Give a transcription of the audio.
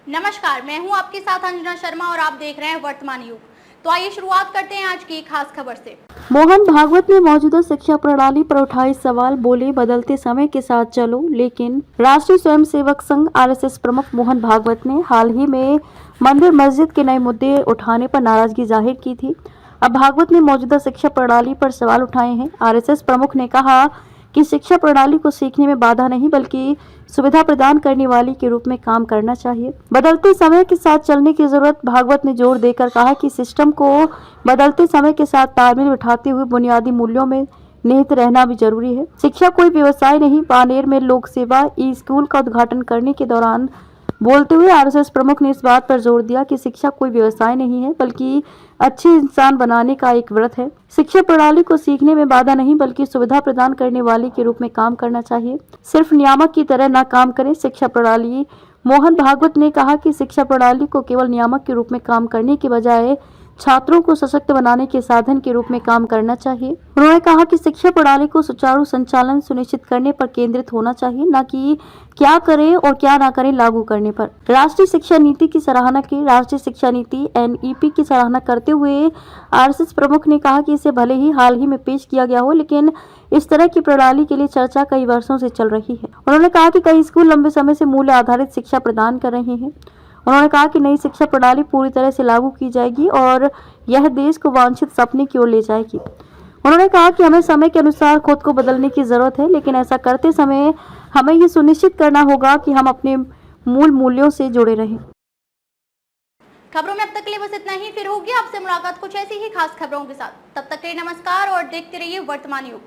नमस्कार, मैं हूं आपके साथ अंजना शर्मा और आप देख रहे हैं वर्तमान युग। तो आइए शुरुआत करते हैं आज की खास खबर से। मोहन भागवत ने मौजूदा शिक्षा प्रणाली पर उठाए सवाल, बोले बदलते समय के साथ चलो। लेकिन राष्ट्रीय स्वयंसेवक संघ आरएसएस प्रमुख मोहन भागवत ने हाल ही में मंदिर मस्जिद के नए मुद्दे उठाने पर नाराजगी जाहिर की थी। अब भागवत ने मौजूदा शिक्षा प्रणाली पर सवाल उठाए हैं। आरएसएस प्रमुख ने कहा कि शिक्षा प्रणाली को सीखने में बाधा नहीं बल्कि सुविधा प्रदान करने वाली के रूप में काम करना चाहिए। बदलते समय के साथ चलने की जरूरत। भागवत ने जोर देकर कहा कि सिस्टम को बदलते समय के साथ तालमेल बिठाते हुए बुनियादी मूल्यों में निहित रहना भी जरूरी है। शिक्षा कोई व्यवसाय नहीं। बानेर में लोक सेवा ई स्कूल का उद्घाटन करने के दौरान बोलते हुए आरएसएस प्रमुख ने इस बात पर जोर दिया कि शिक्षा कोई व्यवसाय नहीं है बल्कि अच्छे इंसान बनाने का एक व्रत है। शिक्षा प्रणाली को सीखने में बाधा नहीं बल्कि सुविधा प्रदान करने वाले के रूप में काम करना चाहिए, सिर्फ नियामक की तरह ना काम करें। शिक्षा प्रणाली। मोहन भागवत ने कहा कि शिक्षा प्रणाली को केवल नियामक के रूप में काम करने के बजाय छात्रों को सशक्त बनाने के साधन के रूप में काम करना चाहिए। उन्होंने कहा कि शिक्षा प्रणाली को सुचारू संचालन सुनिश्चित करने पर केंद्रित होना चाहिए, न कि क्या करें और क्या ना करें लागू करने पर। राष्ट्रीय शिक्षा नीति की सराहना की। राष्ट्रीय शिक्षा नीति एनईपी की सराहना करते हुए आरएसएस प्रमुख ने कहा कि इसे भले ही हाल ही में पेश किया गया हो, लेकिन इस तरह की प्रणाली के लिए चर्चा कई वर्षों से चल रही है। उन्होंने कहा कि कई स्कूल लंबे समय से मूल्य आधारित शिक्षा प्रदान कर रहे हैं। उन्होंने कहा कि नई शिक्षा प्रणाली पूरी तरह से लागू की जाएगी और यह देश को वांछित सपने की ओर ले जाएगी। उन्होंने कहा कि हमें समय के अनुसार खुद को बदलने की जरूरत है, लेकिन ऐसा करते समय हमें ये सुनिश्चित करना होगा कि हम अपने मूल मूल्यों से जुड़े रहें। खबरों में अब तक के लिए बस इतना ही। फिर होगी आपसे मुलाकात कुछ ऐसी ही खास खबरों के साथ। तब तक के लिए नमस्कार और देखते रहिए वर्तमान युग।